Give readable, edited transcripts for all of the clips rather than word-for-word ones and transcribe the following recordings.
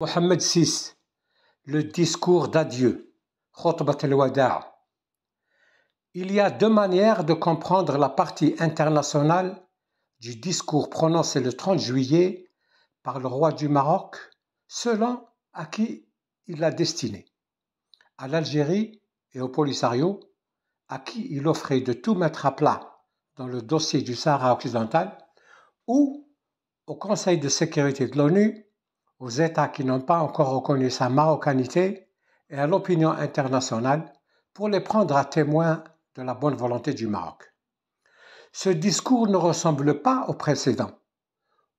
Mohammed VI, le discours d'adieu, Khutbat al-Wada'. Il y a deux manières de comprendre la partie internationale du discours prononcé le 30 juillet par le roi du Maroc, selon à qui il l'a destiné. À l'Algérie et au Polisario, à qui il offrait de tout mettre à plat dans le dossier du Sahara occidental, ou au Conseil de sécurité de l'ONU, aux États qui n'ont pas encore reconnu sa marocanité et à l'opinion internationale pour les prendre à témoin de la bonne volonté du Maroc. Ce discours ne ressemble pas au précédent,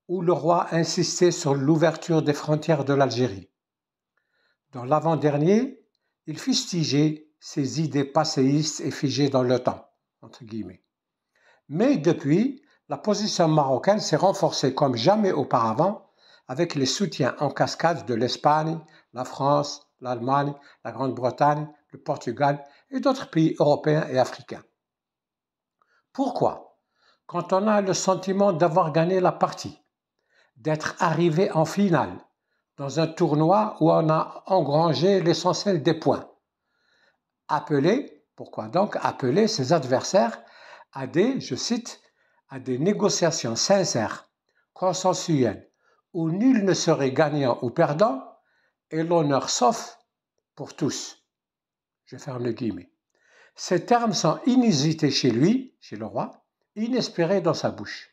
où le roi insistait sur l'ouverture des frontières de l'Algérie. Dans l'avant-dernier, il fustigeait ses idées passéistes et figées dans le temps, entre guillemets. Mais depuis, la position marocaine s'est renforcée comme jamais auparavant avec les soutiens en cascade de l'Espagne, la France, l'Allemagne, la Grande-Bretagne, le Portugal et d'autres pays européens et africains. Pourquoi? Quand on a le sentiment d'avoir gagné la partie, d'être arrivé en finale, dans un tournoi où on a engrangé l'essentiel des points. Pourquoi donc appeler ses adversaires à des, je cite, à des négociations sincères, consensuelles, où nul ne serait gagnant ou perdant, et l'honneur sauf pour tous. Je ferme le guillemets. Ces termes sont inusités chez lui, chez le roi, inespérés dans sa bouche.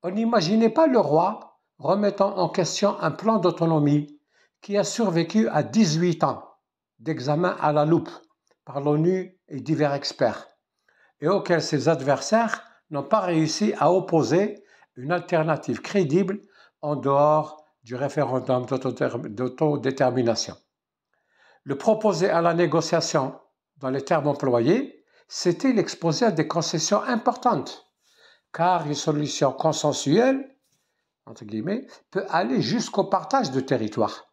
On n'imaginait pas le roi remettant en question un plan d'autonomie qui a survécu à 18 ans d'examen à la loupe par l'ONU et divers experts, et auquel ses adversaires n'ont pas réussi à opposer une alternative crédible en dehors du référendum d'autodétermination. Le proposer à la négociation, dans les termes employés, c'était l'exposer à des concessions importantes, car une solution consensuelle, entre guillemets, peut aller jusqu'au partage de territoire.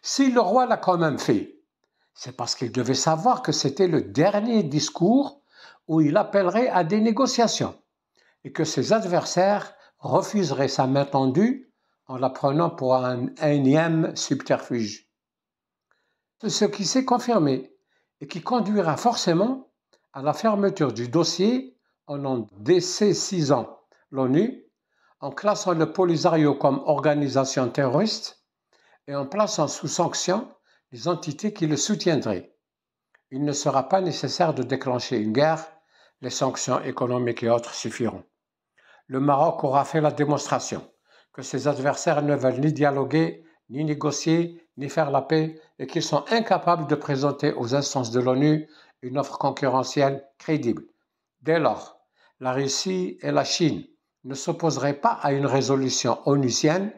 Si le roi l'a quand même fait, c'est parce qu'il devait savoir que c'était le dernier discours où il appellerait à des négociations et que ses adversaires refuseraient sa main tendue en la prenant pour un énième subterfuge. Ce qui s'est confirmé et qui conduira forcément à la fermeture du dossier en décessisant l'ONU, en classant le Polisario comme organisation terroriste et en plaçant sous sanction les entités qui le soutiendraient. Il ne sera pas nécessaire de déclencher une guerre, les sanctions économiques et autres suffiront. Le Maroc aura fait la démonstration que ses adversaires ne veulent ni dialoguer, ni négocier, ni faire la paix et qu'ils sont incapables de présenter aux instances de l'ONU une offre concurrentielle crédible. Dès lors, la Russie et la Chine ne s'opposeraient pas à une résolution onusienne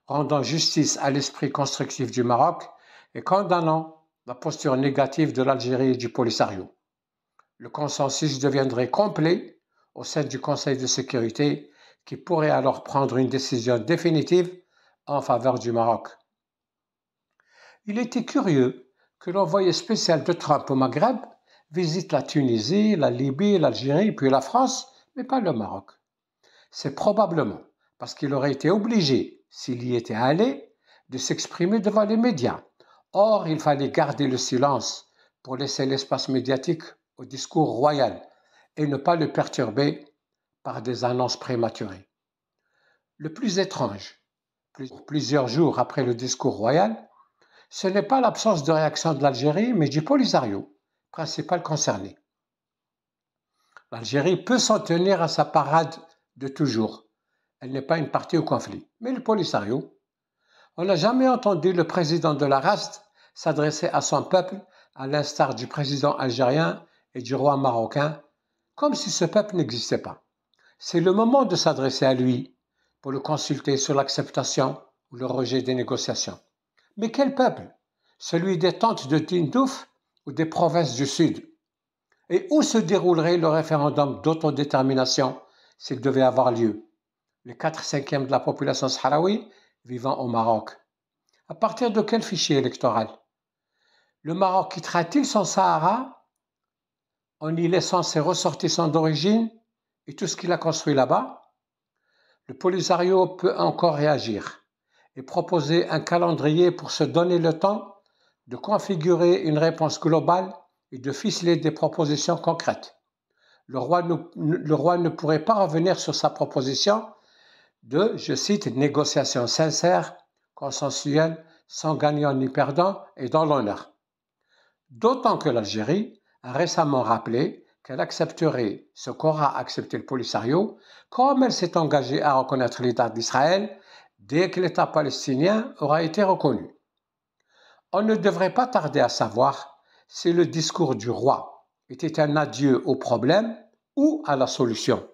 rendant justice à l'esprit constructif du Maroc et condamnant la posture négative de l'Algérie et du Polisario. Le consensus deviendrait complet au sein du Conseil de sécurité qui pourrait alors prendre une décision définitive en faveur du Maroc. Il était curieux que l'envoyé spécial de Trump au Maghreb visite la Tunisie, la Libye, l'Algérie, puis la France, mais pas le Maroc. C'est probablement parce qu'il aurait été obligé, s'il y était allé, de s'exprimer devant les médias. Or, il fallait garder le silence pour laisser l'espace médiatique au discours royal et ne pas le perturber par des annonces prématurées. Le plus étrange, plusieurs jours après le discours royal, ce n'est pas l'absence de réaction de l'Algérie, mais du Polisario, principal concerné. L'Algérie peut s'en tenir à sa parade de toujours. Elle n'est pas une partie au conflit. Mais le Polisario, on n'a jamais entendu le président de la RASD s'adresser à son peuple à l'instar du président algérien et du roi marocain, comme si ce peuple n'existait pas. C'est le moment de s'adresser à lui pour le consulter sur l'acceptation ou le rejet des négociations. Mais quel peuple? Celui des tentes de Tindouf ou des provinces du Sud? Et où se déroulerait le référendum d'autodétermination s'il devait avoir lieu? Les 4/5 de la population sahraoui vivant au Maroc. À partir de quel fichier électoral? Le Maroc quittera-t-il son Sahara en y laissant ses ressortissants d'origine et tout ce qu'il a construit là-bas? Le Polisario peut encore réagir et proposer un calendrier pour se donner le temps de configurer une réponse globale et de ficeler des propositions concrètes. Le roi ne pourrait pas revenir sur sa proposition de, je cite, négociation sincère, consensuelle, sans gagnant ni perdant et dans l'honneur. D'autant que l'Algérie a récemment rappelé qu'elle accepterait ce qu'aura accepté le Polisario, comme elle s'est engagée à reconnaître l'État d'Israël dès que l'État palestinien aura été reconnu. On ne devrait pas tarder à savoir si le discours du roi était un adieu au problème ou à la solution.